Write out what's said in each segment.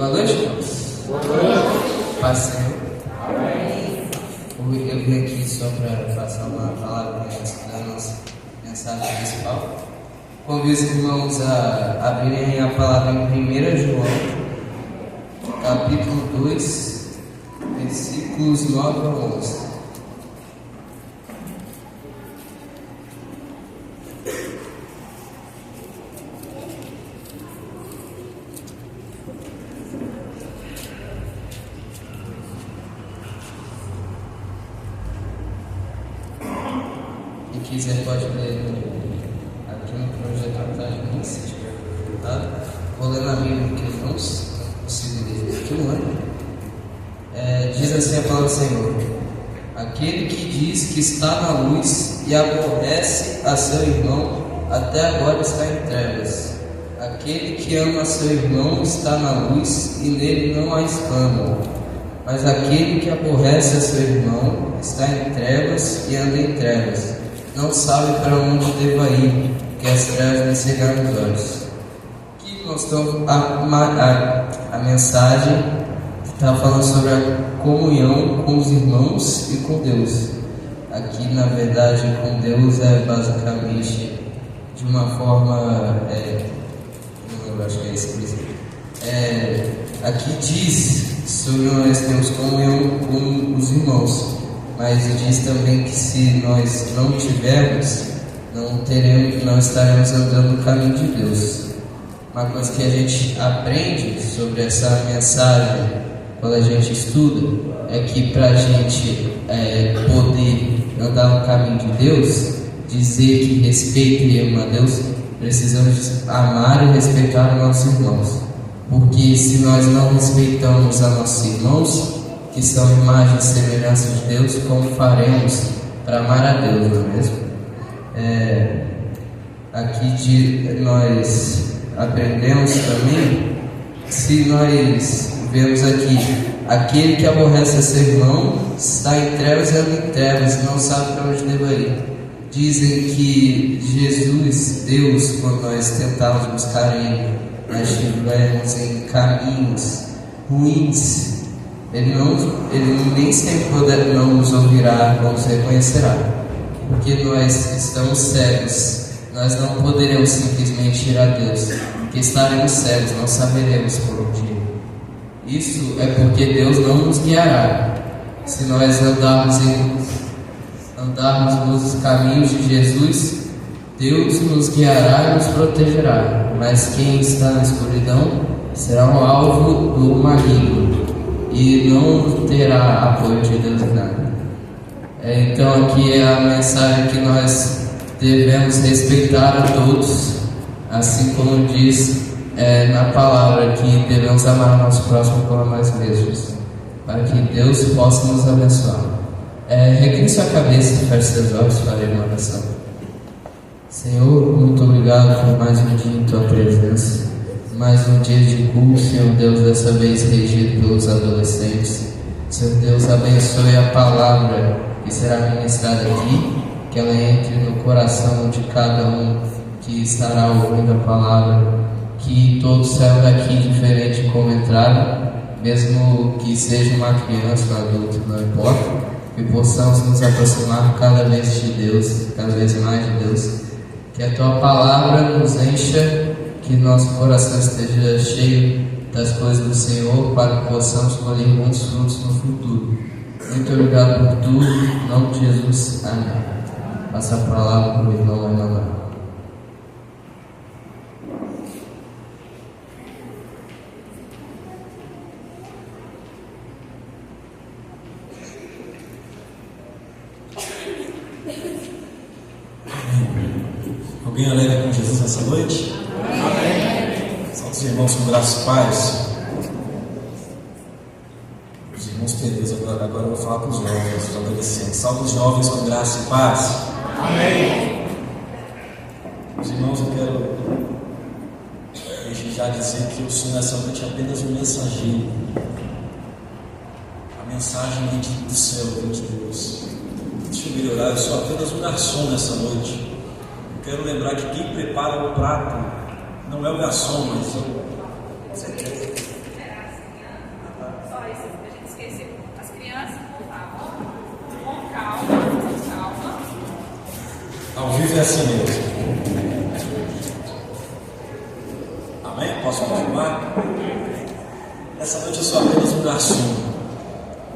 Boa noite, irmãos. Boa noite. Paz, Senhor. Amém. Eu vim aqui só para passar uma palavra antes da nossa mensagem principal. Convido os irmãos a abrirem a palavra em 1 João, capítulo 2, versículos 9 a 11. Quem quiser pode ler aqui no projetor atrás de mim, se tiver dificuldade. Vou ler na Bíblia que irmãos, não consigo ler aqui, não é? Diz assim a palavra do Senhor: aquele que diz que está na luz e aborrece a seu irmão, até agora está em trevas. Aquele que ama a seu irmão está na luz e nele não há escândalo. Mas aquele que aborrece a seu irmão está em trevas e anda em trevas. Não sabe para onde deva ir, que as trevas lhe cegaram os olhos. Aqui nós estamos a mensagem que está falando sobre a comunhão com os irmãos e com Deus. Aqui, na verdade, com Deus é basicamente de uma forma, eu acho que é esse princípio. Aqui diz sobre nós temos comunhão com os irmãos, mas diz também que se nós não tivermos, não estaremos andando no caminho de Deus. Uma coisa que a gente aprende sobre essa mensagem quando a gente estuda é que para a gente poder andar no caminho de Deus, dizer que respeita e ama a Deus, precisamos amar e respeitar os nossos irmãos. Porque se nós não respeitamos a nossos irmãos, que são imagens e semelhanças de Deus, como faremos para amar a Deus, não é mesmo? Aqui nós aprendemos também, se nós vemos aqui, aquele que aborrece a seu irmão está em trevas e anda em trevas, não sabe para onde deva ir. Dizem que Jesus, Deus, quando nós tentamos buscar Ele, nós estivermos em caminhos ruins, Ele nem sempre não nos ouvirá, não nos reconhecerá, porque nós estamos cegos. Nós não poderemos simplesmente ir a Deus, porque estaremos cegos, não saberemos por onde ir. Isso é porque Deus não nos guiará. Se nós andarmos nos caminhos de Jesus, Deus nos guiará e nos protegerá. Mas quem está na escuridão será um alvo do maligno e não terá apoio de Deus em nada. Então aqui é a mensagem que nós devemos respeitar a todos, assim como diz na palavra que devemos amar o nosso próximo como a nós mesmos, para que Deus possa nos abençoar. Recline sua cabeça e feche seus olhos para uma oração. Senhor, muito obrigado por mais um dia em Tua presença, mais um dia de culto, Senhor Deus, dessa vez regido pelos adolescentes. Senhor Deus, abençoe a palavra que será ministrada aqui, que ela entre no coração de cada um que estará ouvindo a palavra, que todos saiam daqui diferente como entraram, mesmo que seja uma criança ou um adulto, não importa, que possamos nos aproximar cada vez de Deus, cada vez mais de Deus, que a Tua palavra nos encha, que nosso coração esteja cheio das coisas do Senhor, para que possamos colher muitos frutos no futuro. Muito obrigado por tudo, em nome de Jesus, amém. Passa a palavra para o irmão Emanuel. Alguém alegre com Jesus nessa noite? Amém. Salve os irmãos com graça e paz. Os irmãos queridos, agora eu vou falar para os jovens, os adolescentes. Salve os jovens com graça e paz. Amém. Os irmãos, eu quero já dizer que eu sou nessa noite apenas um mensageiro. A mensagem do céu, de Deus. Deixa eu melhorar, eu sou apenas um garçom nessa noite. Quero lembrar que quem prepara o prato não é o garçom, mas viver assim mesmo. Amém? Posso continuar? Essa noite eu sou apenas um garçom.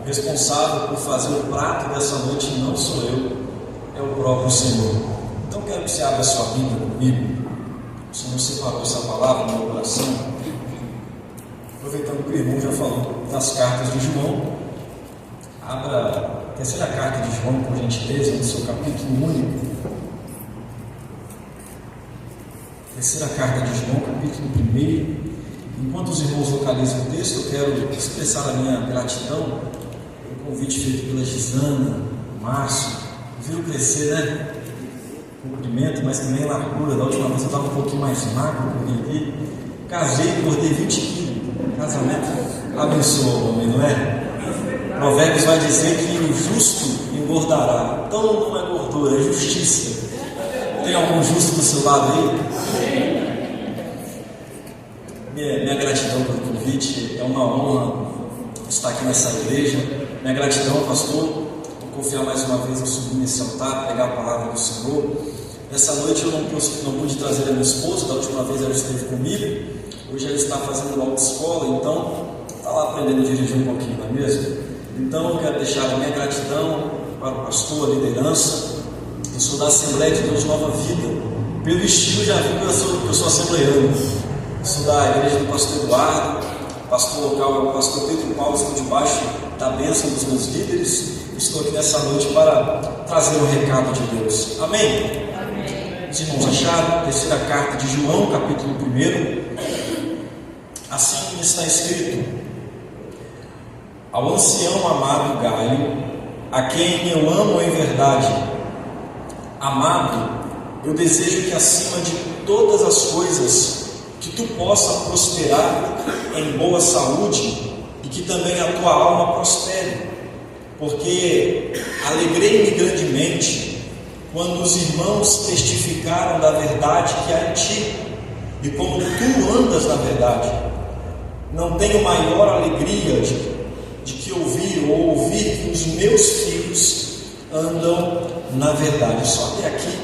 O responsável por fazer o prato dessa noite não sou eu, é o próprio Senhor. Então quero que você abra a sua Bíblia comigo. O Senhor separou essa palavra no meu coração. Aproveitando que o irmão já falou das cartas de João, abra a terceira carta de João, por gentileza, no seu capítulo único. Terceira carta de João, capítulo 1. Enquanto os irmãos localizam o texto, eu quero expressar a minha gratidão pelo convite feito pela Gisana, Márcio. Viram crescer, né? Comprimento, mas também largura. Da última vez eu estava um pouquinho mais magro, porque aqui casei e engordei 20 quilos. Casamento abençoa o homem, não é? Provérbios vai dizer que o justo engordará. Então não é gordura, é justiça. Tem algum justo do seu lado aí? Minha gratidão pelo convite, é uma honra estar aqui nessa igreja. Minha gratidão, pastor, por confiar mais uma vez em subir nesse altar, pegar a palavra do Senhor. Nessa noite eu não pude trazer a minha esposa, da última vez ela esteve comigo. Hoje ela está fazendo autoescola, então está lá aprendendo a dirigir um pouquinho, não é mesmo? Então eu quero deixar a minha gratidão para o pastor, a liderança. Eu sou da Assembleia de Deus Nova Vida. Pelo estilo já vi que eu sou assembleiano. Eu sou da igreja do pastor Eduardo. O pastor local é o pastor Pedro Paulo. Estou debaixo da bênção dos meus líderes. Estou aqui nessa noite para trazer o recado de Deus. Amém? Amém. Os irmãos acharam? Terceira carta de João, capítulo 1. Assim está escrito: ao ancião amado Gaio, a quem eu amo em verdade. Amado, eu desejo que acima de todas as coisas que tu possa prosperar em boa saúde e que também a tua alma prospere, porque alegrei-me grandemente quando os irmãos testificaram da verdade que há em ti, e como tu andas na verdade. Não tenho maior alegria de que ouvir que os meus filhos andam na verdade. Só até aqui.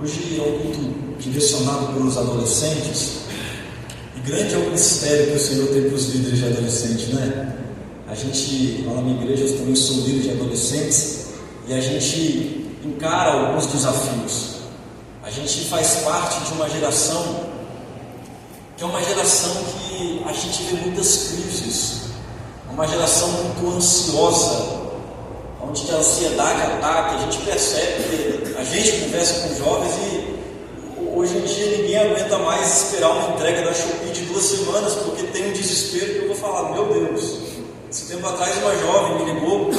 Hoje é um culto direcionado pelos adolescentes, e grande é o mistério que o Senhor tem para os líderes de adolescentes, né? A gente, lá na minha igreja, eu também sou líder de adolescentes, e a gente encara alguns desafios. A gente faz parte de uma geração que é uma geração que a gente vê muitas crises, uma geração muito ansiosa, onde a ansiedade ataca. A gente percebe que a gente conversa com jovens e hoje em dia ninguém aguenta mais esperar uma entrega da Shopee de 2 semanas, porque tem um desespero que eu vou falar, meu Deus. Esse tempo atrás uma jovem me ligou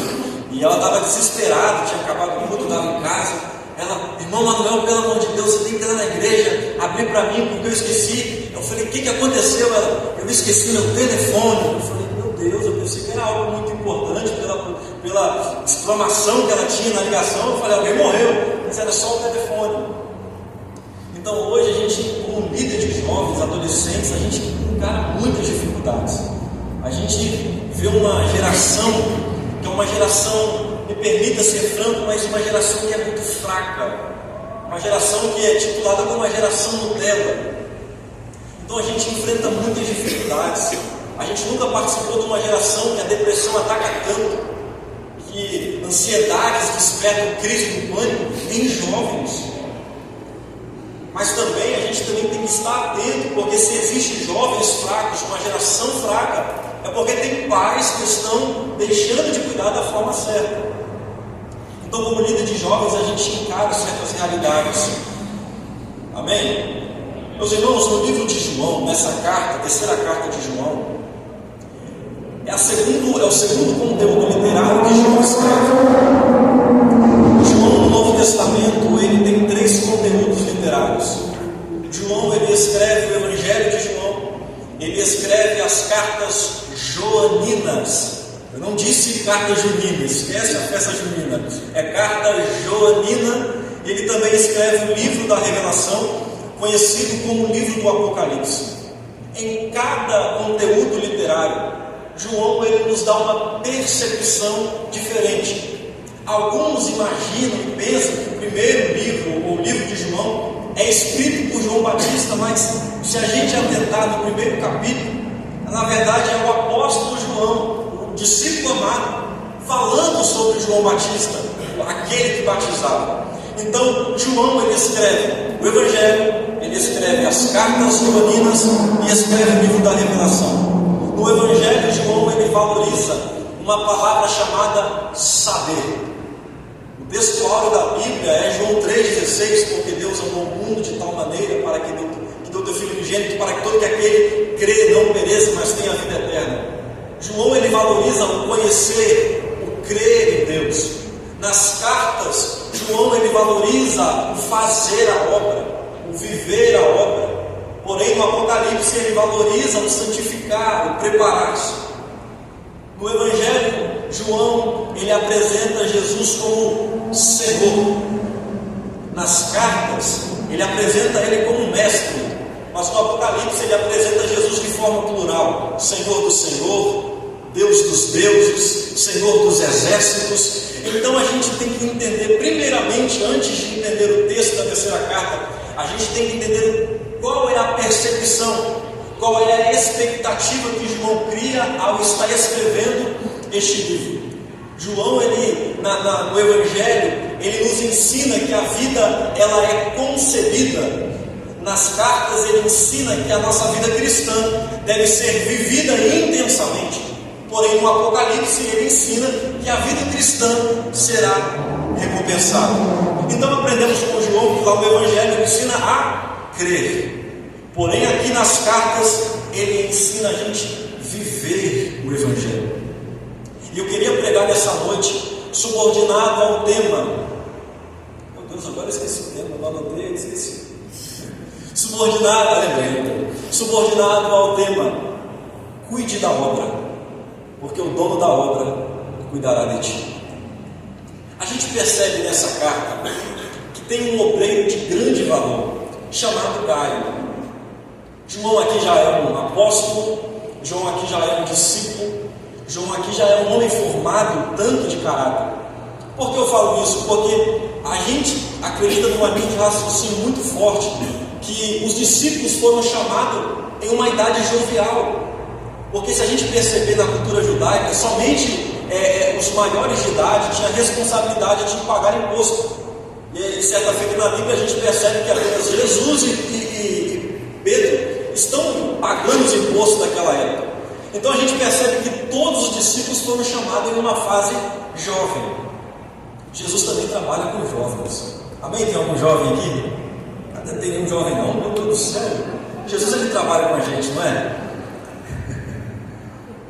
e ela estava desesperada, tinha acabado o culto, estava em casa. Ela, irmão Manuel, pelo amor de Deus, você tem que entrar na igreja, abrir para mim, porque eu esqueci. Eu falei, o que aconteceu? Ela, eu esqueci meu telefone. Eu falei, meu Deus, eu pensei que era algo muito importante pela exclamação que ela tinha na ligação. Eu falei, alguém morreu, mas era só o telefone. Então hoje a gente, como líder de jovens, adolescentes, a gente encara muitas dificuldades. A gente vê uma geração que é uma geração, me permita ser franco, mas uma geração que é muito fraca, uma geração que é titulada como uma geração Nutella. Então a gente enfrenta muitas dificuldades. A gente nunca participou de uma geração que a depressão ataca tanto, que ansiedades despertam crise do pânico em jovens. Mas também a gente também tem que estar atento, porque se existem jovens fracos, uma geração fraca, é porque tem pais que estão deixando de cuidar da forma certa. Então, como líder de jovens, a gente encara certas realidades. Amém? Meus irmãos, no livro de João, nessa carta, terceira carta de João, é o segundo conteúdo literário que João escreve. João, no Novo Testamento, ele tem 3 conteúdos literários. João, ele escreve o Evangelho de João, ele escreve as cartas joaninas. Eu não disse carta junina, esquece a festa junina, é carta joanina. Ele também escreve o livro da Revelação, conhecido como o livro do Apocalipse. Em cada conteúdo literário, João ele nos dá uma percepção diferente. Alguns imaginam e pensam que o primeiro livro, ou o livro de João, é escrito por João Batista, mas se a gente atentar no primeiro capítulo, na verdade é o apóstolo João, o discípulo amado, falando sobre João Batista, aquele que batizava. Então, João, ele escreve o Evangelho, ele escreve as cartas joaninas e escreve o livro da Revelação. No Evangelho, João, ele valoriza uma palavra chamada saber. O texto áureo da Bíblia é João 3,16, porque Deus amou o mundo de tal maneira para que deu teu Filho unigênito, para que todo que aquele crê não pereça, mas tenha a vida eterna. João, ele valoriza o conhecer, o crer em Deus. Nas cartas, João, ele valoriza o fazer a obra, o viver a obra. Porém, no Apocalipse, ele valoriza o santificar, o preparar-se. No Evangelho, João, ele apresenta Jesus como Senhor. Nas cartas, ele apresenta ele como mestre. Mas no Apocalipse, ele apresenta Jesus de forma plural: Senhor do Senhor, Deus dos deuses, Senhor dos exércitos. Então a gente tem que entender, primeiramente, antes de entender o texto da terceira carta, a gente tem que entender qual é a percepção, qual é a expectativa que João cria ao estar escrevendo este livro. João, ele, no Evangelho, ele nos ensina que a vida, ela é concebida. Nas cartas, ele ensina que a nossa vida cristã deve ser vivida intensamente. Porém, no Apocalipse, ele ensina que a vida cristã será recompensada. Então, aprendemos com João que lá no Evangelho ele ensina a crer. Porém, aqui nas cartas, ele ensina a gente viver o Evangelho. E eu queria pregar nessa noite, subordinado ao tema. Meu Deus, agora eu esqueci o tema, eu anotei, esqueci. Subordinado ao tema: cuide da obra, porque o dono da obra cuidará de ti. A gente percebe nessa carta que tem um obreiro de grande valor, chamado Gaio. João aqui já é um apóstolo, João aqui já é um discípulo, João aqui já é um homem formado tanto de caráter. Por que eu falo isso? Porque a gente acredita numa linha de raciocínio muito forte, que os discípulos foram chamados em uma idade jovial. Porque se a gente perceber na cultura judaica, somente os maiores de idade tinham a responsabilidade de pagar imposto. E certa feita na Bíblia a gente percebe que apenas Jesus e Pedro estão pagando os impostos daquela época. Então a gente percebe que todos os discípulos foram chamados em uma fase jovem. Jesus também trabalha com jovens. Amém? Tem algum jovem aqui? Não tem nenhum jovem não, meu Deus do céu. Jesus, ele trabalha com a gente, não é?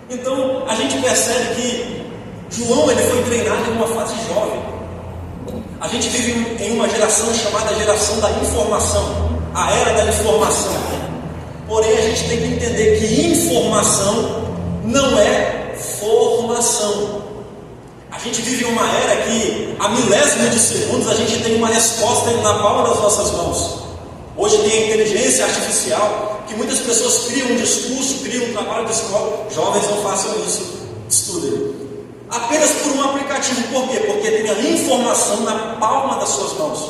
Então a gente percebe que João, ele foi treinado em uma fase jovem. A gente vive em uma geração chamada geração da informação, a era da informação. Porém a gente tem que entender que informação não é formação. A gente vive em uma era que a milésima de segundos a gente tem uma resposta na palma das nossas mãos. Hoje tem a inteligência artificial, que muitas pessoas criam um discurso, criam um trabalho de escola. Jovens, não façam isso, estudem. Apenas por um aplicativo. Por quê? Porque tem a informação na palma das suas mãos.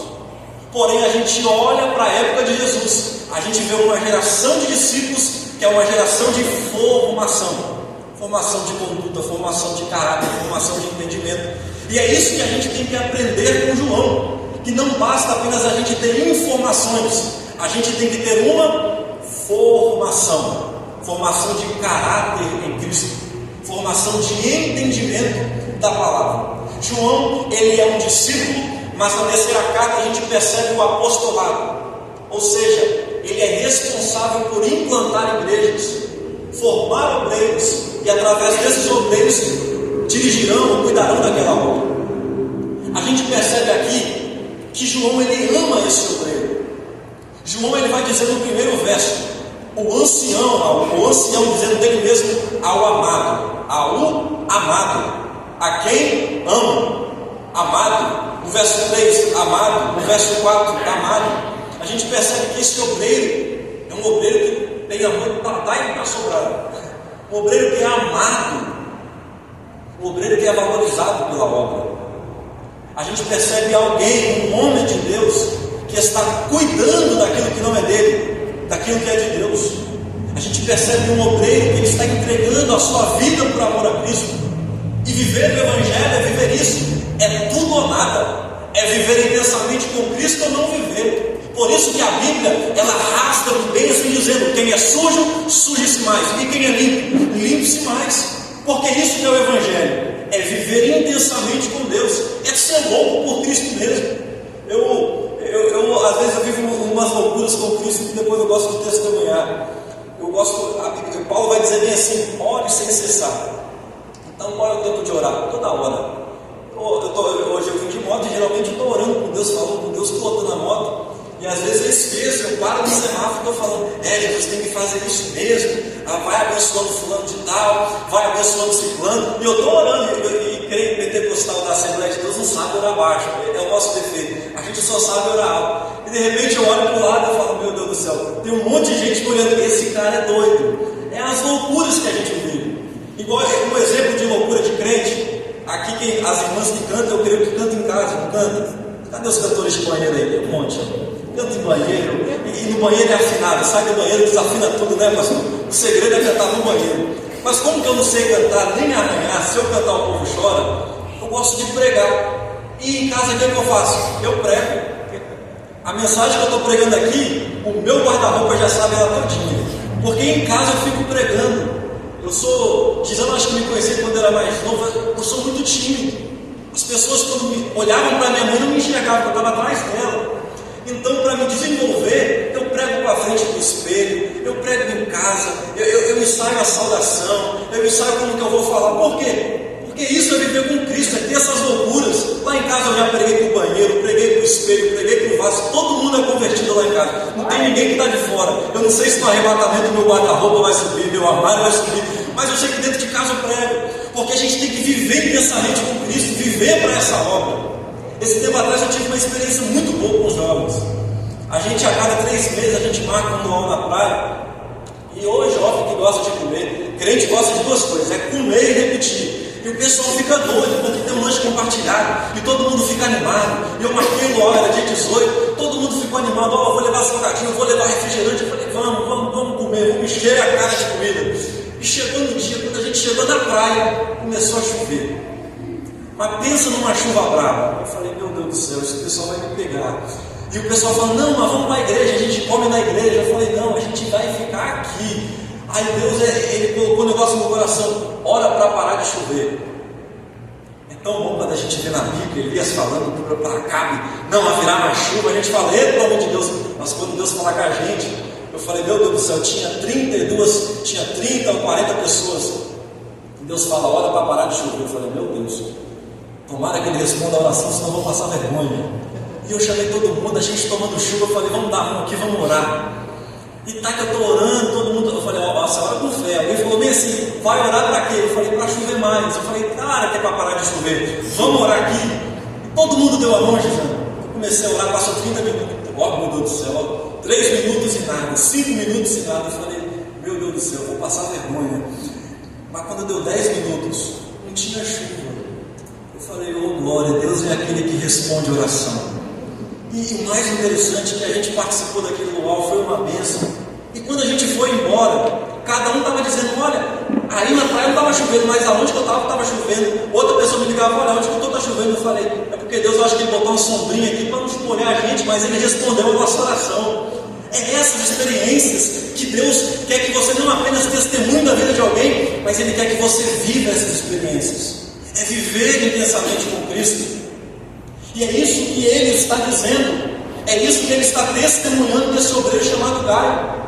Porém, a gente olha para a época de Jesus, a gente vê uma geração de discípulos que é uma geração de formação. Formação de conduta, formação de caráter, formação de entendimento. E é isso que a gente tem que aprender com João, que não basta apenas a gente ter informações, a gente tem que ter uma formação, formação de caráter em Cristo, formação de entendimento da palavra. João, ele é um discípulo, mas na terceira carta a gente percebe o apostolado, ou seja, ele é responsável por implantar igrejas, formar obreiros, e através desses obreiros dirigirão ou cuidarão daquela obra. A gente percebe aqui que João, ele ama esse obreiro. João, ele vai dizer no primeiro verso, o ancião dizendo dele mesmo ao amado, a quem ama, amado. No verso 3, amado. No verso 4, amado. A gente percebe que esse obreiro é um obreiro que tem amor para dar e para sobrar. Um obreiro que é amado, um obreiro que é valorizado pela obra. A gente percebe alguém, um homem de Deus, que está cuidando daquilo que não é dele, daquilo que é de Deus. A gente percebe um obreiro que ele está entregando a sua vida por amor a Cristo. E viver o Evangelho é viver isso. É tudo ou nada. É viver intensamente com Cristo ou não viver. Por isso que a Bíblia, ela arrasta o bênção dizendo: quem é sujo, suje-se mais. E quem é limpo, limpe-se mais. Porque isso que é o Evangelho. É viver intensamente com Deus. É ser louco por Cristo mesmo. Eu às vezes eu vivo umas loucuras com Cristo que depois eu gosto de testemunhar. Paulo vai dizer bem assim: ore sem cessar. Então qual é o tempo de orar? Toda hora. Hoje eu vim de moto e geralmente eu estou orando com Deus, falando com Deus, pilotando a moto. E às vezes eu esqueço, eu paro no semáforo e estou falando: Jesus tem que fazer isso mesmo. Vai abençoando fulano de tal, vai abençoando ciclano. E eu estou orando. E creio que pentecostal da Assembleia de Deus não sabe orar baixo. É o nosso defeito. A gente só sabe orar alto. E de repente eu olho para o lado e falo: meu Deus do céu, tem um monte de gente olhando, esse cara é doido. É as loucuras que a gente vive. Igual um exemplo de loucura de crente. Aqui as irmãs que cantam, eu creio que cantam em casa, não cantam? Cadê os cantores de banheiro aí? Tem um monte. Canta em banheiro, e no banheiro é afinado. Sai do banheiro, desafina tudo, né, pastor? O segredo é cantar no banheiro. Mas como que eu não sei cantar nem arranhar? Se eu cantar o povo chora, eu gosto de pregar. E em casa o que eu faço? Eu prego. A mensagem que eu estou pregando aqui, o meu guarda-roupa já sabe ela todinha. Porque em casa eu fico pregando. Gisana, acho que me conhecia quando eu era mais novo, eu sou muito tímido. As pessoas quando olhavam para minha mãe não me enxergavam, eu estava atrás dela. Então, para me desenvolver, eu prego para frente do espelho, eu prego em casa, eu ensaio a saudação, eu ensaio como que eu vou falar. Por quê? Porque isso é viver com Cristo, é ter essas loucuras. Lá em casa eu já preguei para o banheiro, preguei para o espelho, preguei para o vaso, todo mundo é convertido lá em casa. Não tem ninguém que está de fora. Eu não sei se no arrebatamento meu guarda-roupa vai subir, meu armário vai subir, mas eu sei que dentro de casa eu prego. Porque a gente tem que viver intensamente com Cristo, viver para essa obra. Esse tempo atrás eu tive uma experiência muito boa com os jovens. A gente, a cada 3 meses, a gente marca um anual na praia. E hoje, jovem que gosta de comer, crente gosta de 2 coisas: é comer e repetir. E o pessoal fica doido, porque tem um lanche compartilhado, e todo mundo fica animado. E eu marquei uma hora, dia 18, todo mundo ficou animado: eu vou levar salgadinho, eu vou levar refrigerante. Eu falei: vamos comer, vamos encher a cara de comida. E chegou no dia, quando a gente chegou na praia, começou a chover. Mas pensa numa chuva brava. Eu falei: meu Deus do céu, esse pessoal vai me pegar. E o pessoal falou: não, mas vamos para a igreja, a gente come na igreja. Eu falei: não, a gente vai ficar aqui. Aí Deus, ele colocou o negócio no meu coração: ora para parar de chover. É tão bom quando a gente vê na Bíblia, Elias falando para Acabe: não, vai virar mais chuva. A gente fala: pelo amor de Deus. Mas quando Deus fala com a gente, eu falei: meu Deus do céu, tinha 30 ou 40 pessoas. E Deus fala: ora para parar de chover. Eu falei: meu Deus, tomara que ele responda a oração, senão eu vou passar vergonha. E eu chamei todo mundo, a gente tomando chuva. Eu falei: vamos dar mão aqui, vamos orar. E tá que eu estou orando, todo mundo. Eu falei: você ora com fé. Alguém falou bem assim: vai orar para quê? Eu falei: para chover mais. Eu falei: cara, que é para parar de chover, vamos orar aqui. E todo mundo deu a mão, Gisana. Eu comecei a orar, passou 30 minutos. Ó, meu Deus do céu, 3 minutos e nada, 5 minutos e nada. Eu falei: meu Deus do céu, vou passar vergonha. Mas quando deu 10 minutos, não tinha chuva. Eu falei: oh glória, Deus é aquele que responde a oração. E o mais interessante é que a gente participou daquele luau, foi uma bênção. E quando a gente foi embora, cada um estava dizendo: olha, aí na praia não estava chovendo, mas aonde que eu estava chovendo. Outra pessoa me ligava: olha, onde que eu estou está chovendo. Eu falei: é porque Deus, eu acho que ele botou uma sombrinha aqui para não molhar a gente, mas ele respondeu a nossa oração. É essas experiências que Deus quer que você não apenas testemunhe da vida de alguém, mas Ele quer que você viva essas experiências. É viver intensamente com Cristo. E é isso que Ele está dizendo. É isso que Ele está testemunhando desse obreiro chamado Gaio.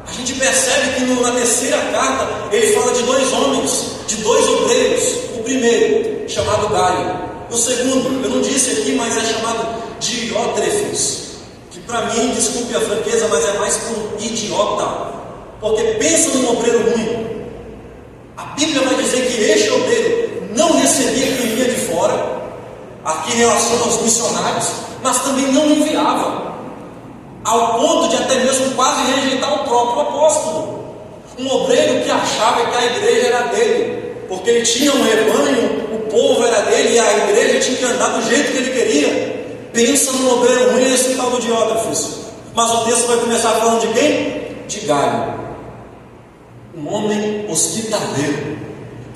A gente percebe que na terceira carta Ele fala de 2 homens, de 2 obreiros. O primeiro, chamado Gaio. O segundo, eu não disse aqui, mas é chamado Diótrefes. Que para mim, desculpe a franqueza, mas é mais para um idiota. Porque pensa num obreiro ruim. A Bíblia vai dizer que este obreiro não recebia quem vinha de fora, aqui em relação aos missionários, mas também não enviava, ao ponto de até mesmo quase rejeitar o próprio apóstolo. Um obreiro que achava que a igreja era dele, porque ele tinha um rebanho, o povo era dele e a igreja tinha que andar do jeito que ele queria. Pensa num obreiro ruim esse tal do Diótrefes. Mas o texto vai começar falando de quem? De Gaio, um homem hospitaleiro.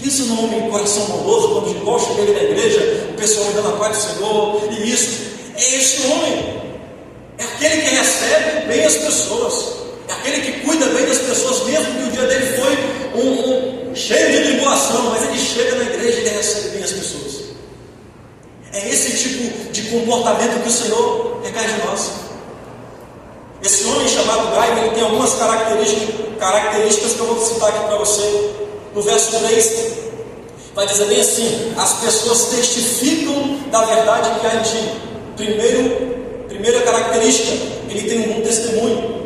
Pensa num homem com coração bondoso. Quando igual cheguei na igreja, o pessoal me dando a paz do Senhor, e isso, é esse homem, é aquele que recebe bem as pessoas, é aquele que cuida bem das pessoas, mesmo que o dia dele foi cheio de tribulação, mas ele chega na igreja e ele recebe bem as pessoas. É esse tipo de comportamento que o Senhor requer de nós. Esse homem chamado Gaio, ele tem algumas características que eu vou citar aqui para você. No verso 3, vai dizer bem assim: as pessoas testificam da verdade que há em ti. Primeira característica, ele tem um bom testemunho.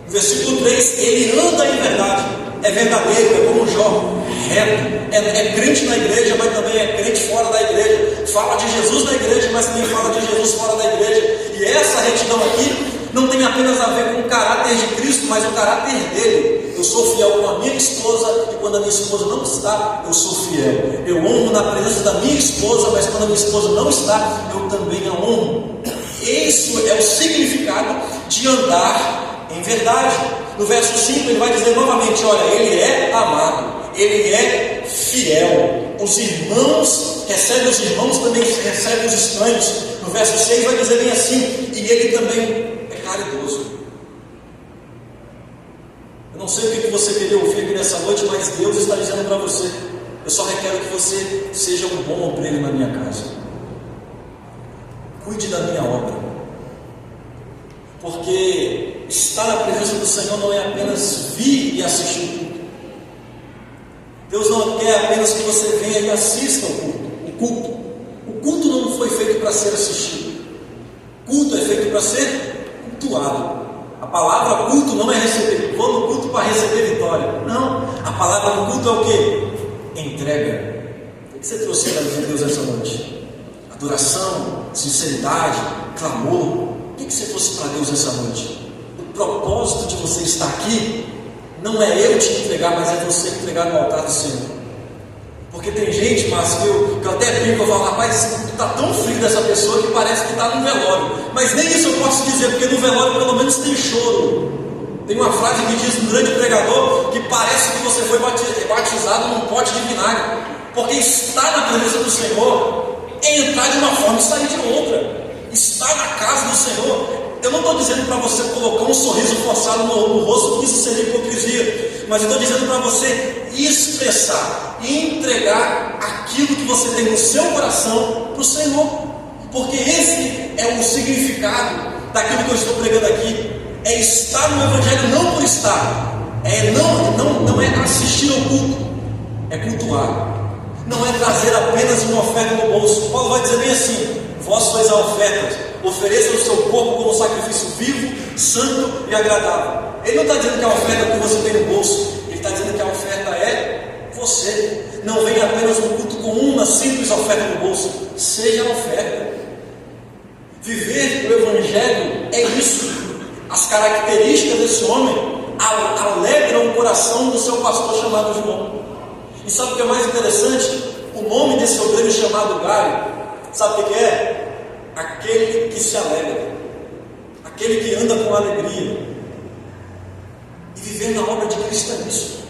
No versículo 3, ele anda em verdade, é verdadeiro, é como Jó, reto, é crente na igreja, mas também é crente fora da igreja, fala de Jesus na igreja, mas também fala de Jesus fora da igreja. E essa retidão aqui não tem apenas a ver com o caráter de Cristo, mas o caráter dele. Eu sou fiel com a minha esposa, e quando a minha esposa não está, eu sou fiel. Eu honro na presença da minha esposa, mas quando a minha esposa não está, eu também a honro. Isso é o significado de andar em verdade. No verso 5 ele vai dizer novamente: olha, ele é amado, ele é fiel. Os irmãos, recebe os irmãos, também recebe os estranhos. No verso 6 vai dizer bem assim: e ele também é caridoso. Eu não sei o que você queria ouvir aqui nessa noite, mas Deus está dizendo para você: eu só requero que você seja um bom obreiro na minha casa. Cuide da minha obra. Porque estar na presença do Senhor não é apenas vir e assistir o culto. Deus não quer apenas que você venha e assista o culto. O culto não foi feito para ser assistido. O culto é feito para ser cultuado. A palavra culto não é receber. Vou no culto para receber vitória. Não. A palavra do culto é o quê? Entrega. O que você trouxe para Deus essa noite? Adoração, sinceridade, clamor. O que você trouxe para Deus essa noite? O propósito de você estar aqui não é eu te entregar, mas é você entregar no altar do Senhor. Porque tem gente, mas que eu até brinco, eu falo: rapaz, está tão frio dessa pessoa que parece que está num velório. Mas nem isso eu posso dizer, porque no velório pelo menos tem choro. Tem uma frase que diz um grande pregador que parece que você foi batizado num pote de vinagre. Porque estar na presença do Senhor é entrar de uma forma e sair de outra. Estar na casa do Senhor, eu não estou dizendo para você colocar um sorriso forçado no rosto, que isso seria hipocrisia, mas eu estou dizendo para você expressar e entregar aquilo que você tem no seu coração para o Senhor, porque esse é o significado daquilo que eu estou pregando aqui. É estar no Evangelho não por estar, não é assistir ao culto, é cultuar. Não é trazer apenas uma oferta no bolso. Paulo vai dizer bem assim: vós sois a oferta, ofereça o seu corpo como sacrifício vivo, santo e agradável. Ele não está dizendo que a oferta é o que você tem no bolso, ele está dizendo que a oferta é você. Não venha apenas no culto com uma simples oferta no bolso, seja a oferta. Viver o Evangelho é isso. As características desse homem alegram o coração do seu pastor chamado João. E sabe o que é mais interessante? O nome desse obreiro chamado Gaio, sabe o que é? Aquele que se alegra, aquele que anda com alegria. E viver na obra de Cristo é isso.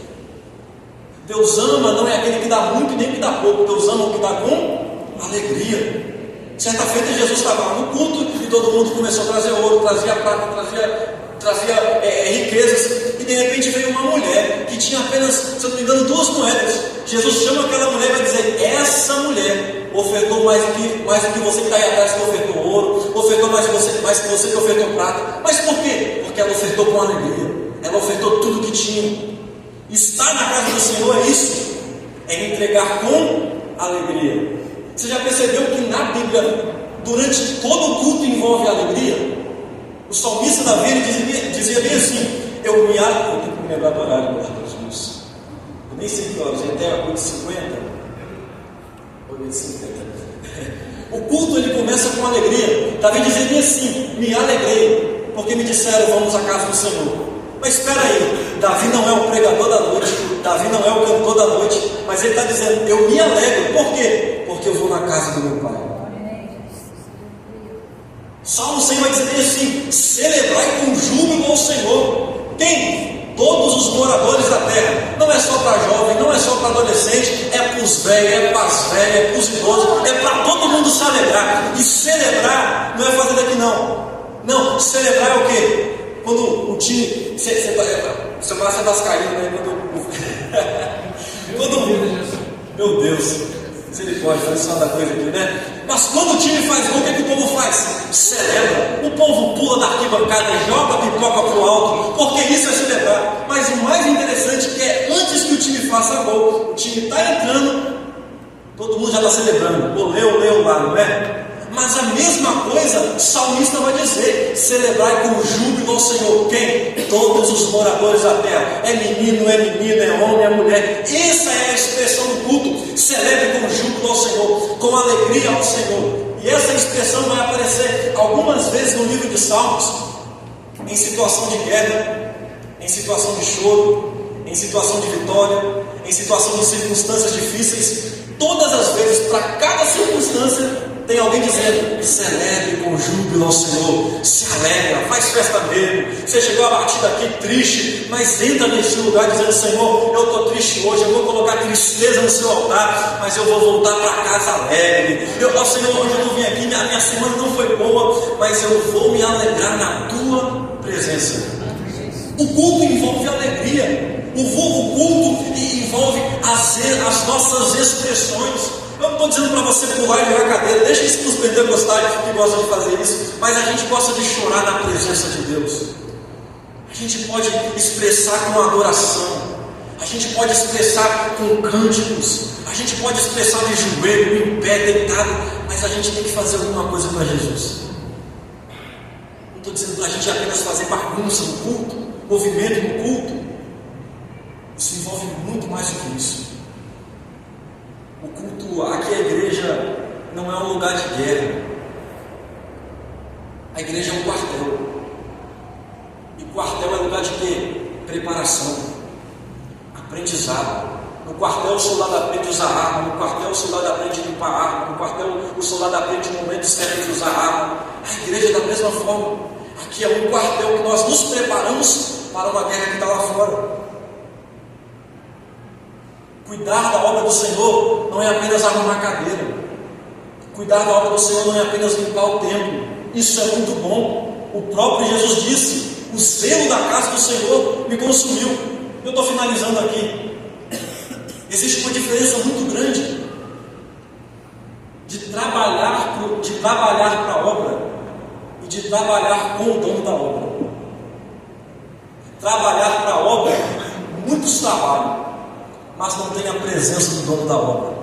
Deus ama não é aquele que dá muito nem que dá pouco. Deus ama o que dá com alegria. Certa feita Jesus estava lá no culto e todo mundo começou a trazer ouro, trazia prata, trazia riquezas. E de repente veio uma mulher que tinha apenas, se eu não me engano, 2 moedas. Jesus chama aquela mulher e vai dizer: essa mulher ofertou mais do que você que está aí atrás, que ofertou ouro, ofertou mais que você que ofertou prata. Mas por quê? Porque ela ofertou com alegria, ela ofertou tudo que tinha. Estar na casa do Senhor é isso, é entregar com alegria. Você já percebeu que na Bíblia, durante todo o culto envolve alegria? O salmista Davi dizia bem assim: eu me alegro, eu tenho que me lembrar do horário, meu Jesus. Eu nem sei que horas, até 8h50. 8h50. O culto ele começa com alegria. Davi dizia bem assim: me alegrei, porque me disseram, vamos à casa do Senhor. Mas espera aí, Davi não é o pregador da noite, Davi não é o cantor da noite, mas ele está dizendo, eu me alegro. Por quê? Porque eu vou na casa do meu pai. Salmo 100 vai dizer assim: celebrai com júbilo ao Senhor. Quem? Todos os moradores da terra. Não é só para jovem, não é só para adolescente, é para os velhos, é para as velhas, é para os idosos, é para todo mundo se alegrar. E celebrar não é fazer daqui não. Não, celebrar é o quê? Quando o time. Você vai ser vascaíno, né? Meu Deus, se ele pode fazer só da coisa aqui, né? Mas quando o time faz gol, o que o povo faz? Celebra. O povo pula da arquibancada e joga a pipoca para o alto, porque isso é celebrar. Mas o mais interessante é que antes que o time faça gol, o time está entrando, todo mundo já está celebrando. Oleu lá, não é? Mas a mesma coisa o salmista vai dizer: celebrai com júbilo ao Senhor. Quem? Todos os moradores da terra. É menino, é menina, é homem, é mulher. Essa é a expressão do culto. Celebre com júbilo ao Senhor, com alegria ao Senhor. E essa expressão vai aparecer algumas vezes no livro de Salmos, em situação de guerra, em situação de choro, em situação de vitória, em situação de circunstâncias difíceis. Todas as vezes, para cada circunstância, tem alguém dizendo: celebre com júbilo ao Senhor, se alegra, faz festa mesmo. Você chegou abatido aqui triste, mas entra nesse lugar dizendo: Senhor, eu estou triste hoje, eu vou colocar tristeza no seu altar, mas eu vou voltar para casa alegre. Senhor, hoje eu não vim aqui, minha semana não foi boa, mas eu vou me alegrar na tua presença. O culto envolve alegria. O culto envolve as nossas expressões. Eu não estou dizendo para você pular e virar a cadeira, deixa isso para os pentecostais que gostam de fazer isso, mas a gente gosta de chorar na presença de Deus. A gente pode expressar com adoração, a gente pode expressar com cânticos, a gente pode expressar de joelho, em pé, deitado, mas a gente tem que fazer alguma coisa para Jesus. Não estou dizendo para a gente apenas fazer bagunça no culto, movimento no culto. Isso envolve muito mais do que isso. O culto, aqui a igreja não é um lugar de guerra. A igreja é um quartel. E quartel é lugar de quê? Preparação, aprendizado. No quartel o soldado aprende a usar arma, no quartel o soldado aprende a limpar a arma, no quartel o soldado aprende o momento certo de usar a arma. A igreja é da mesma forma. Aqui é um quartel que nós nos preparamos para uma guerra que está lá fora. Cuidar da obra do Senhor não é apenas arrumar cadeira. Cuidar da obra do Senhor não é apenas limpar o templo. Isso é muito bom. O próprio Jesus disse: o zelo da casa do Senhor me consumiu. Eu estou finalizando aqui. Existe uma diferença muito grande de trabalhar para a obra e de trabalhar com o dono da obra. Trabalhar para a obra, muitos trabalham, mas não tem a presença do dono da obra.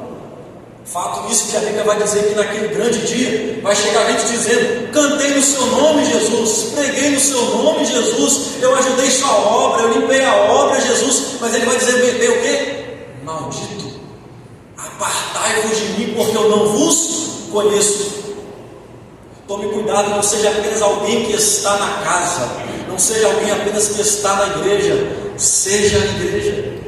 Fato isso que a Bíblia vai dizer que naquele grande dia vai chegar gente dizendo: cantei no seu nome, Jesus, preguei no seu nome, Jesus, eu ajudei sua obra, eu limpei a obra, Jesus. Mas ele vai dizer o quê? Maldito, apartai-vos de mim, porque eu não vos conheço. Tome cuidado, não seja apenas alguém que está na casa, não seja alguém apenas que está na igreja, seja a igreja.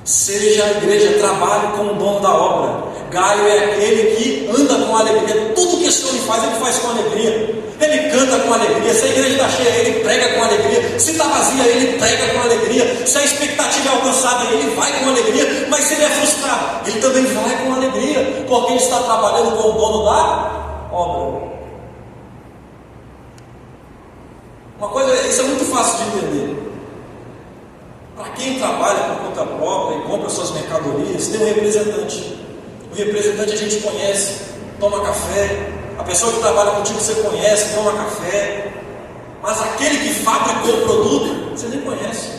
Seja a igreja, trabalhe com o dono da obra. Gaio é aquele que anda com alegria. Tudo que esse homem faz, ele faz com alegria. Ele canta com alegria. Se a igreja está cheia, ele prega com alegria. Se está vazia, ele prega com alegria. Se a expectativa é alcançada, ele vai com alegria. Mas se ele é frustrado, ele também vai com alegria, porque ele está trabalhando com o dono da obra. Uma coisa, isso é muito fácil de entender. Para quem trabalha por conta própria e compra suas mercadorias, tem um representante. O representante a gente conhece, toma café. A pessoa que trabalha contigo você conhece, toma café. Mas aquele que fabricou o produto, você nem conhece.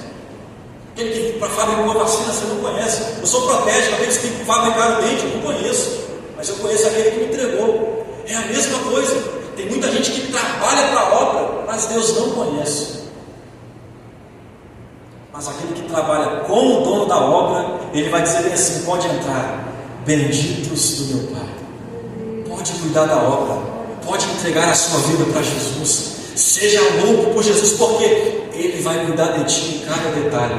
Aquele que fabricou a vacina, você não conhece. Eu sou protético, aqueles que fabricaram o dente, eu não conheço. Mas eu conheço aquele que me entregou. É a mesma coisa. Tem muita gente que trabalha para a obra, mas Deus não conhece. Mas aquele que trabalha com o dono da obra, ele vai dizer bem assim: pode entrar, benditos do meu Pai. Pode cuidar da obra, pode entregar a sua vida para Jesus. Seja louco por Jesus, porque Ele vai cuidar de ti em cada detalhe.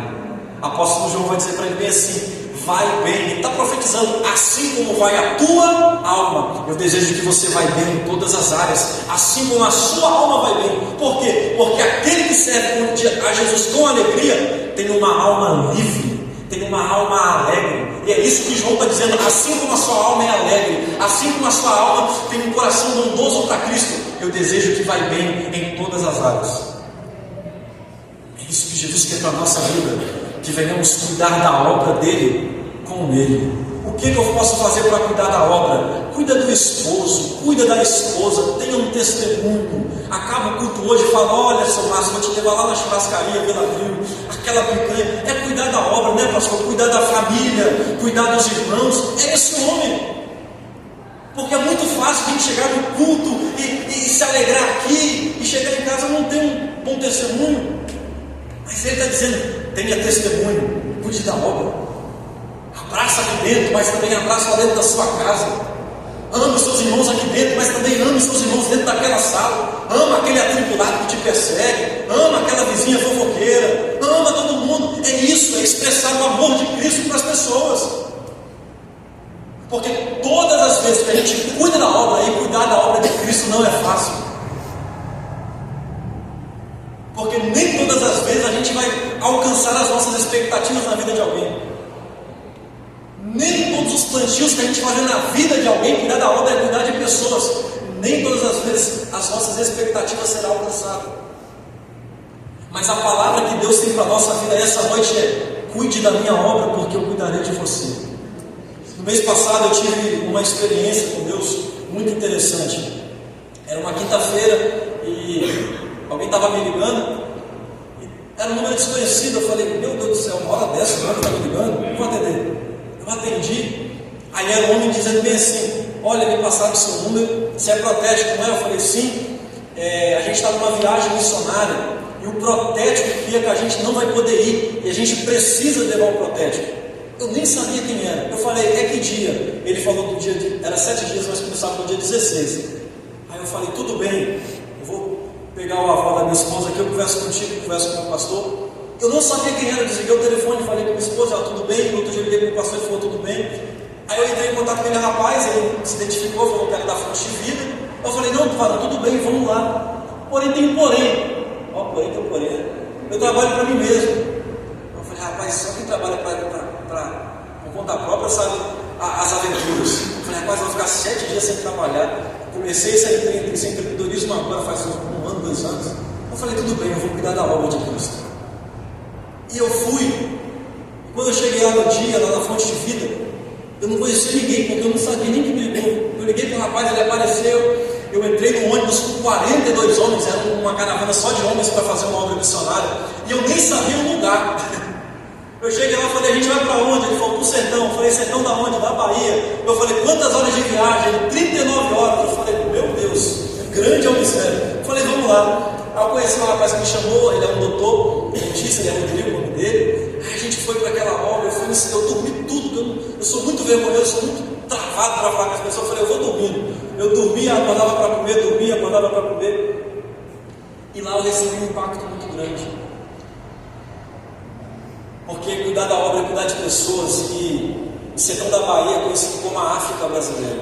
Apóstolo João vai dizer para ele bem assim: vai bem, ele está profetizando, assim como vai a tua alma. Eu desejo que você vai bem em todas as áreas, assim como a sua alma vai bem. Por quê? Porque aquele que serve a Jesus com alegria tem uma alma livre, tem uma alma alegre. E é isso que João está dizendo: assim como a sua alma é alegre, assim como a sua alma tem um coração bondoso para Cristo, eu desejo que vai bem em todas as áreas. É isso que Jesus quer para a nossa vida, que venhamos cuidar da obra dele com ele. O que eu posso fazer para cuidar da obra? Cuida do esposo, cuida da esposa, tenha um testemunho. Acaba o culto hoje e fala: olha, seu Márcio, vou te levar lá na churrascaria, Vila Rio, aquela picanha. É cuidar da obra, né, pastor? Cuidar da família, cuidar dos irmãos. É esse homem. Porque é muito fácil a gente chegar no culto e se alegrar aqui e chegar em casa e não ter um bom testemunho. Mas ele está dizendo: tenha testemunho, cuide da obra, abraça aqui dentro, mas também abraça lá dentro da sua casa. Ame os seus irmãos aqui dentro, mas também ame os seus irmãos dentro daquela sala. Ama aquele atribulado que te persegue, ama aquela vizinha fofoqueira, ama todo mundo. É isso, é expressar o amor de Cristo para as pessoas. Porque todas as vezes que a gente cuida da obra, e cuidar da obra de Cristo não é fácil. Porque nem todas as vezes a gente vai alcançar as nossas expectativas na vida de alguém. Nem todos os plantios que a gente faz na vida de alguém, cuidar da obra é cuidar de pessoas. Nem todas as vezes as nossas expectativas serão alcançadas. Mas a palavra que Deus tem para a nossa vida essa noite é: cuide da minha obra, porque eu cuidarei de você. No mês passado eu tive uma experiência com Deus muito interessante. Era uma quinta-feira e alguém estava me ligando, era um número desconhecido. Eu falei: meu Deus do céu, uma hora dessa, o está me ligando, não vou atender. Eu atendi, aí era um homem dizendo bem assim: olha, me passaram o seu número, você é protético, não é? Eu falei: sim, a gente está numa viagem missionária e o protético que a gente não vai poder ir, e a gente precisa levar o protético. Eu nem sabia quem era. Eu falei: é que dia? Ele falou do dia, era 7 dias, mas começava no dia 16. Aí eu falei: tudo bem, eu vou pegar o avó da minha esposa aqui, eu converso contigo, converso com o pastor. Eu não sabia quem era, desliguei o telefone, falei com a minha esposa: tudo bem. No outro dia eu liguei para o pastor e falou: tudo bem. Aí eu entrei em contato com aquele rapaz, ele se identificou, falou que era da Fonte de Vida. Eu falei: não, tudo bem, vamos lá. Porém tem um porém. Ó, porém tem um porém. Eu trabalho para mim mesmo. Eu falei: rapaz, só quem trabalha por conta própria sabe as aventuras. Eu falei: rapaz, eu vou ficar 7 dias sem trabalhar. Comecei esse empreendedorismo agora faz 1 ano, 2 anos. Eu falei: tudo bem, eu vou cuidar da obra de Cristo. E eu fui. Quando eu cheguei lá no dia, lá na Fonte de Vida, eu não conhecia ninguém, porque eu não sabia nem que me ligou. Eu liguei para o rapaz, ele apareceu. Eu entrei no ônibus com 42 homens, era uma caravana só de homens para fazer uma obra missionária, e eu nem sabia o lugar. Eu cheguei lá e falei: a gente vai para onde? Ele falou: para o sertão. Eu falei: sertão da onde? Da Bahia. Eu falei: quantas horas de viagem? 39 horas. Eu falei: meu Deus, grande é o mistério. Eu falei: vamos lá. Aí eu conheci um rapaz que me chamou, ele é um doutor, dentista, ele é Rodrigo, o nome dele. Aí a gente foi para aquela obra, eu dormi tudo, eu sou muito vergonhoso, sou muito travado para falar com as pessoas. Eu falei: eu vou dormindo. Eu dormia, acordava para comer, dormia, acordava para comer. E lá eu recebi um impacto muito grande. Porque cuidar da obra é cuidar de pessoas, e o sertão da Bahia é conhecido como a África brasileira.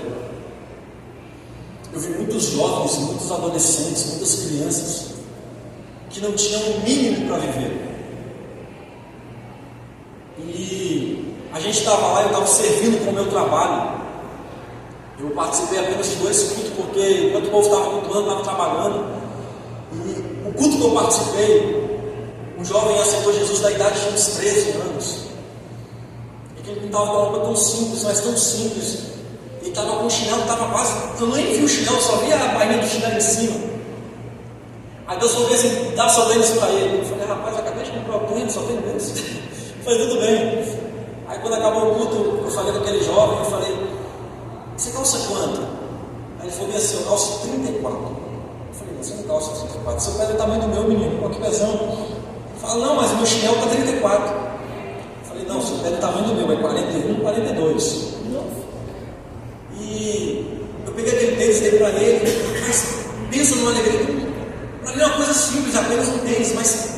Eu vi muitos jovens, muitos adolescentes, muitas crianças que não tinham o mínimo para viver. E a gente estava lá, eu estava servindo com o meu trabalho. Eu participei apenas de 2 cultos, porque enquanto o povo estava cultuando, eu estava trabalhando. E o culto que eu participei, um jovem aceitou Jesus da idade de uns 13 anos. E que ele estava com uma roupa tão simples, mas tão simples. Ele estava com o chinelo, estava quase. Eu nem vi o chinelo, só vi a bainha do chinelo em cima. Aí Deus falou assim: dá só tênis para ele. Eu falei: rapaz, eu acabei de comprar o tênis, só tenho tênis. Eu falei: tudo bem. Aí quando acabou o culto, eu falei com aquele jovem, eu falei: você calça quanto? Aí ele falou assim: eu calço 34. Eu falei: você não calça 34, seu pé é do tamanho do meu, menino, olha que pezão. Ele falou: não, mas o meu chinelo está 34. Eu falei: não, seu pé é do tamanho do meu, é 41, 42. E eu peguei aquele tênis, dei para ele, mas pensa numa alegria. Para mim é uma coisa simples, apenas um tênis, mas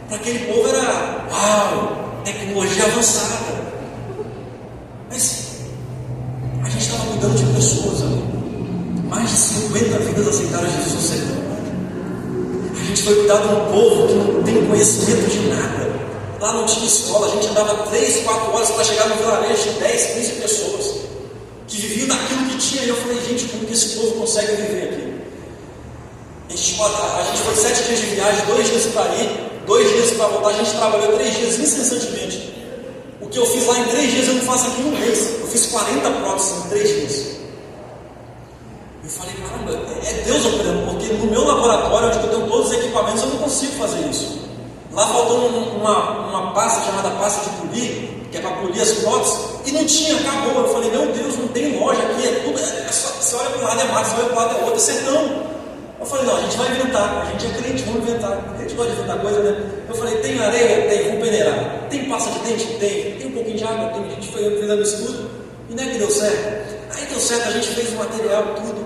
para aquele povo era, uau, tecnologia avançada. Mas a gente estava cuidando de pessoas, amigo. Mais de 50 vidas aceitaram Jesus no sertão. A gente foi cuidar de um povo que não tem conhecimento de nada. Lá não tinha escola, a gente andava 3, 4 horas para chegar no vilarejo de 10, 15 pessoas que viviam daquilo que tinha. E eu falei, gente, como que esse povo consegue viver aqui? A gente foi 7 dias de viagem, 2 dias para ir, 2 dias para voltar. A gente trabalhou 3 dias incessantemente. O que eu fiz lá em 3 dias eu não faço aqui em um mês. Eu fiz 40 próteses em 3 dias. Eu falei, caramba, é Deus operando, porque no meu laboratório, onde eu tenho todos os equipamentos, eu não consigo fazer isso. Lá faltou uma pasta chamada pasta de polir, que é para polir as próteses, e não tinha, acabou. Eu falei, meu Deus, não tem loja aqui, é tudo, você olha para um lado é mato, você olha para o lado é outro, é sertão. Eu falei, não, a gente vai inventar, a gente é crente, vamos inventar. A gente gosta de inventar coisa, né? Eu falei, tem areia? Tem, vamos peneirar. Tem pasta de dente? Tem um pouquinho de água? Tem. A gente foi fazendo isso tudo, e não é que deu certo. Aí deu certo, a gente fez o material, tudo.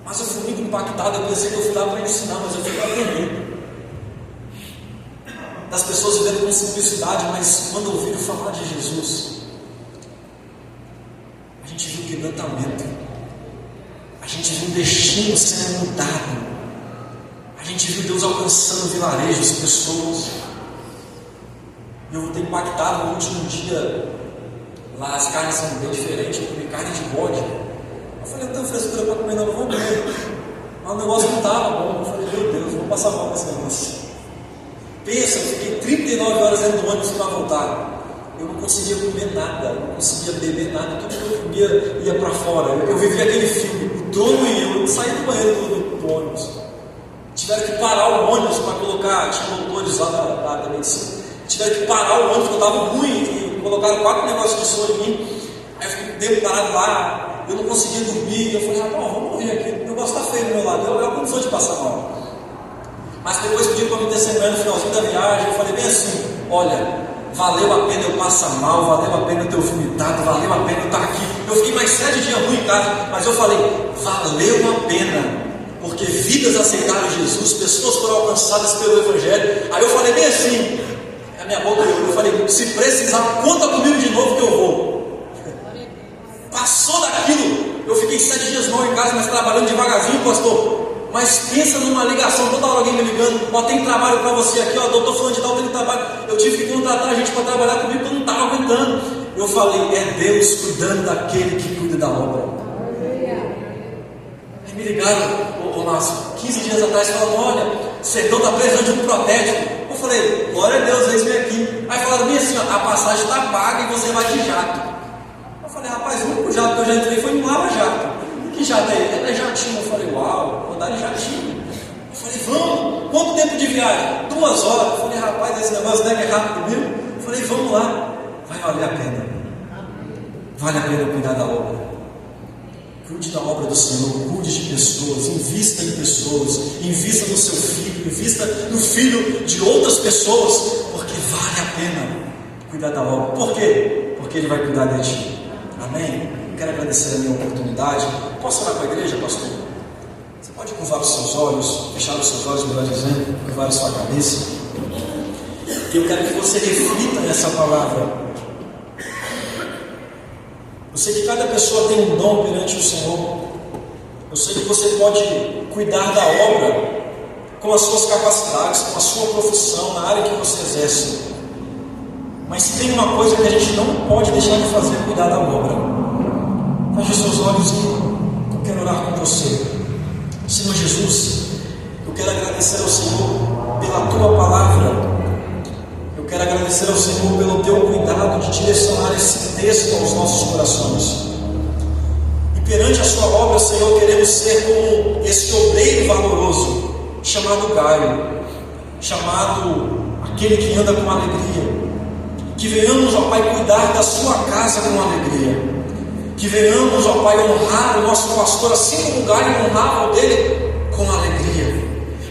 Mas eu fui muito impactado, eu pensei que eu fui lá para ensinar, mas eu fui para aprender. Das pessoas vivendo com simplicidade, mas quando ouviram falar de Jesus, a gente viu quebrantamento, a gente viu o destino sendo mudado, a gente viu Deus alcançando vilarejos, pessoas. E eu vou ter impactado no último dia. Lá as carnes são bem diferentes, eu comi carne de bode. Eu falei, eu tenho frescura para comer, não vou comer. Mas o negócio não estava bom. Eu falei, meu Deus, vou passar mal com esse negócio. Pensa, eu fiquei 39 horas dentro do ônibus para voltar. Eu não conseguia comer nada, eu não conseguia beber nada, tudo que eu comia ia para fora. Eu vivia aquele filme, o dono e eu saí do banheiro do ônibus. Tiveram que parar o ônibus para colocar, tinha motores lá da medicina. Tiveram que parar o ônibus, que eu estava ruim, e colocaram 4 negócios de som em mim. Aí eu fiquei um tempo parado lá, eu não conseguia dormir. Eu falei, vamos morrer aqui, o negócio está feio do meu lado, eu condição de passar mal. Mas depois pediu para me descer no finalzinho da viagem. Eu falei bem assim, olha, valeu a pena eu passar mal, valeu a pena eu ter vomitado, valeu a pena eu estar aqui. Eu fiquei mais 7 dias ruim em casa, mas eu falei, valeu a pena, porque vidas aceitaram Jesus, pessoas foram alcançadas pelo Evangelho. Aí eu falei bem assim, a minha boca, eu falei, se precisar, conta comigo de novo que eu vou. Passou daquilo, eu fiquei 7 dias mal em casa, mas trabalhando devagarzinho, pastor. Mas pensa numa ligação, toda hora alguém me ligando, tem trabalho para você aqui, doutor falando de tal, tem trabalho. Eu tive que contratar a gente para trabalhar comigo, porque eu não estava aguentando. Eu falei, é Deus cuidando daquele que cuida da obra. Aí me ligaram, ô Márcio, 15 dias atrás, falando, olha, o sertão está precisando de um protético. Eu falei, glória a Deus, eis-me aqui. Aí falaram bem assim, a passagem está paga e você vai de jato. Eu falei, rapaz, o único jato que eu já entrei foi no Lava Jato. Que jato é? É jatinho. Eu falei, uau, vou dar em jatinho. Eu falei, vamos, quanto tempo de viagem? 2 horas. Eu falei, rapaz, esse negócio não é rápido mesmo? Eu falei, vamos lá, vai valer a pena. Vale a pena cuidar da obra. Cuide da obra do Senhor, cuide de pessoas, invista em pessoas, invista no seu filho, invista no filho de outras pessoas, porque vale a pena cuidar da obra. Por quê? Porque Ele vai cuidar de ti. Amém? Quero agradecer a minha oportunidade. Posso orar com a igreja, pastor? Você pode curvar os seus olhos, fechar os seus olhos, melhor dizendo, curvar a sua cabeça. E eu quero que você reflita nessa palavra. Eu sei que cada pessoa tem um dom perante o Senhor. Eu sei que você pode cuidar da obra com as suas capacidades, com a sua profissão, na área que você exerce. Mas tem uma coisa que a gente não pode deixar de fazer, cuidar da obra. Feche os seus olhos e eu quero orar com você. Senhor Jesus, eu quero agradecer ao Senhor pela Tua palavra. Eu quero agradecer ao Senhor pelo Teu cuidado de direcionar esse texto aos nossos corações. E perante a Sua obra, Senhor, queremos ser como esse obreiro valoroso, chamado Gaio, chamado aquele que anda com alegria. Que venhamos, ó Pai, cuidar da Sua casa com alegria. Que venhamos, ó Pai, honrar o nosso pastor, assim como o Gaio honrava o dele, com alegria.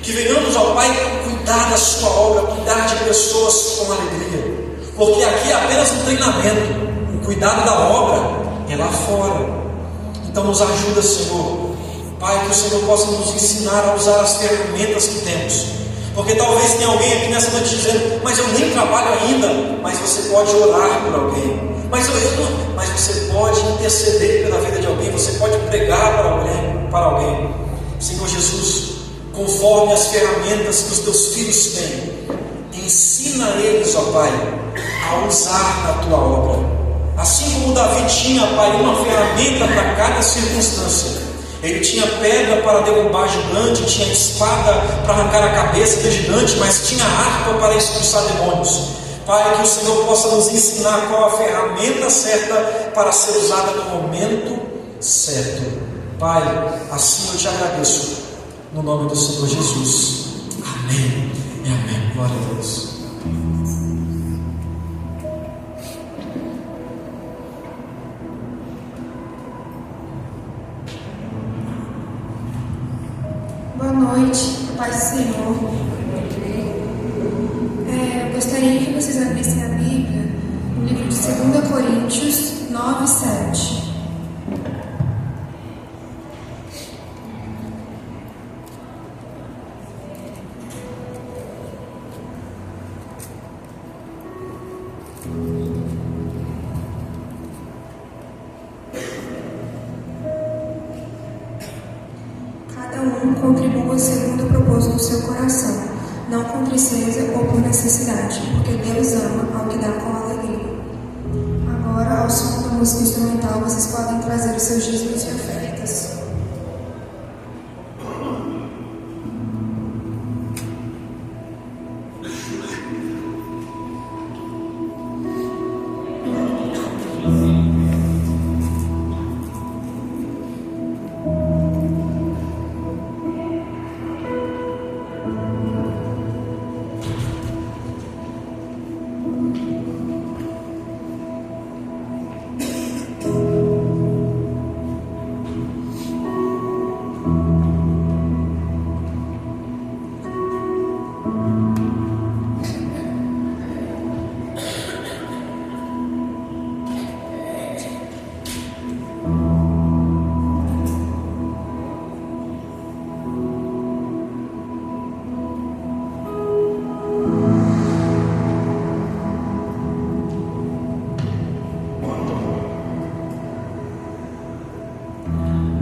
Que venhamos, ó Pai, cuidar da Sua obra, cuidar de pessoas com alegria. Porque aqui é apenas um treinamento. O cuidado da obra é lá fora. Então nos ajuda, Senhor, Pai, que o Senhor possa nos ensinar a usar as ferramentas que temos. Porque talvez tenha alguém aqui nessa noite dizendo: mas eu nem trabalho ainda. Mas você pode orar por alguém. Mas você pode interceder pela vida de alguém. Você pode pregar para alguém. Senhor Jesus, conforme as ferramentas que os teus filhos têm, ensina eles, ó Pai, a usar na tua obra. Assim como Davi tinha, Pai, uma ferramenta para cada circunstância. Ele tinha pedra para derrubar gigante, tinha espada para arrancar a cabeça do gigante, mas tinha harpa para expulsar demônios. Pai, que o Senhor possa nos ensinar qual a ferramenta certa para ser usada no momento certo. Pai, assim eu te agradeço, no nome do Senhor Jesus. Amém e amém. Glória a Deus. Boa noite, paz do Senhor. Eu gostaria que vocês abrissem a Bíblia no livro de 2 Coríntios 9, 7. Contribua segundo o propósito do seu coração, não com tristeza ou por necessidade, porque Deus ama ao que dá com alegria. Agora, ao som da música instrumental, vocês podem trazer os seus dízimos e ofertas.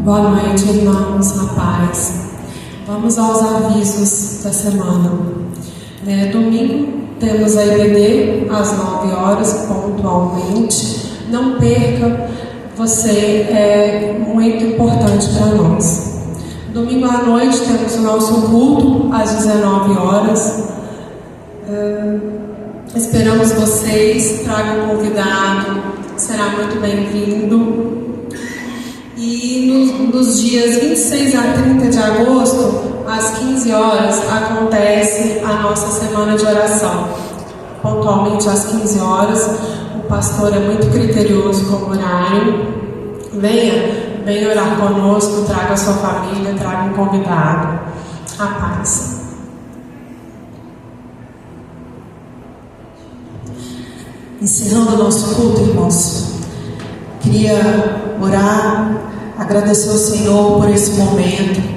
Boa noite, irmãos, rapaz. Vamos aos avisos da semana. Domingo temos a IBD às 9 horas, pontualmente. Não perca, você é muito importante para nós. Domingo à noite temos o nosso culto às 19 horas. Esperamos vocês, tragam um convidado, será muito bem-vindo. E nos dias 26 a 30 de agosto, às 15 horas, acontece a nossa semana de oração. Pontualmente às 15 horas, o pastor é muito criterioso com o horário. Venha orar conosco, traga a sua família, traga um convidado. A paz. Encerrando o nosso culto, irmãos, queria orar, agradecer ao Senhor por esse momento.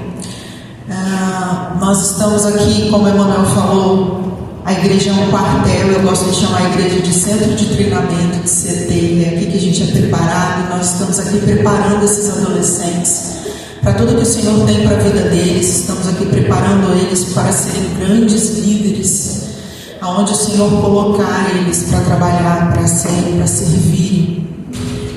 Nós estamos aqui, como o Emanuel falou, a igreja é um quartel. Eu gosto de chamar a igreja de centro de treinamento, de CT. É aqui que a gente é preparado, e nós estamos aqui preparando esses adolescentes para tudo que o Senhor tem para a vida deles. Estamos aqui preparando eles para serem grandes líderes, aonde o Senhor colocar eles para trabalhar, para servir.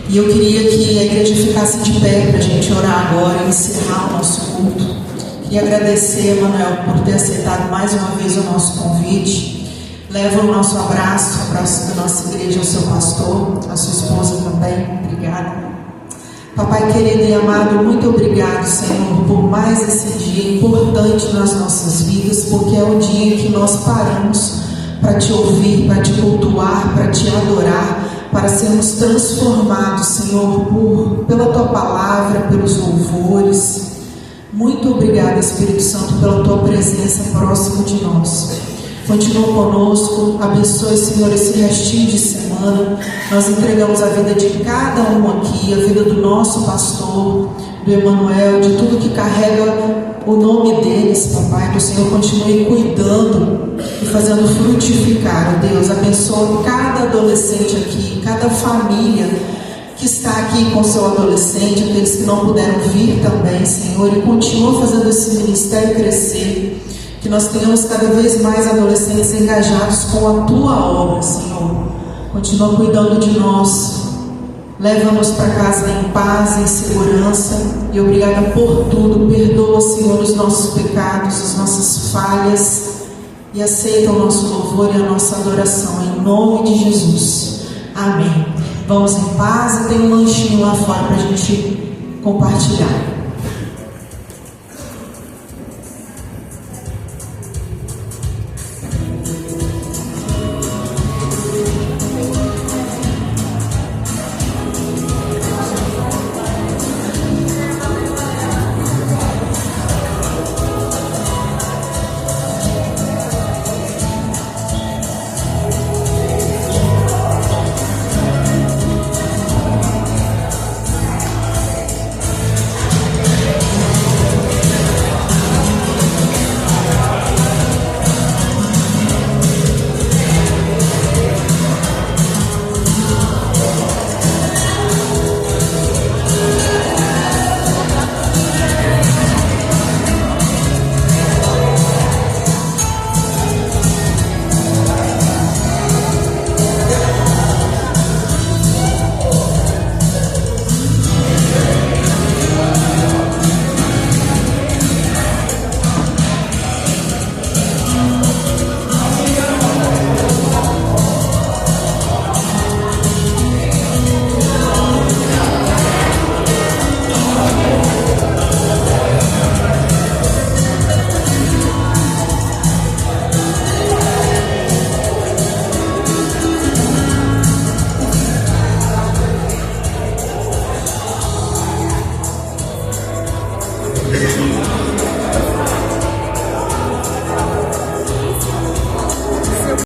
E eu queria que a igreja ficasse de pé para a gente orar agora e encerrar o nosso culto. Queria agradecer, Emanuel, por ter aceitado mais uma vez o nosso convite. Leva o nosso abraço da nossa igreja ao seu pastor, à sua esposa também. Obrigada. Papai querido e amado, muito obrigado, Senhor, por mais esse dia importante nas nossas vidas, porque é o dia em que nós paramos para te ouvir, para te cultuar, para te adorar, para sermos transformados, Senhor, pela Tua palavra, pelos louvores. Muito obrigada, Espírito Santo, pela Tua presença próxima de nós. Continua conosco, abençoe, Senhor, esse restinho de semana. Nós entregamos a vida de cada um aqui, a vida do nosso pastor, do do Emanuel, de tudo que carrega o nome deles, papai, que o Senhor continue cuidando e fazendo frutificar, ó Deus. Abençoa cada adolescente aqui, cada família que está aqui com seu adolescente, aqueles que não puderam vir também, Senhor, e continua fazendo esse ministério crescer, que nós tenhamos cada vez mais adolescentes engajados com a Tua obra, Senhor. Continua cuidando de nós, leva-nos para casa em paz, em segurança, e obrigada por tudo. Perdoa, Senhor, os nossos pecados, as nossas falhas, e aceita o nosso louvor e a nossa adoração, em nome de Jesus. Amém. Vamos em paz e tem um lanchinho lá fora para a gente compartilhar.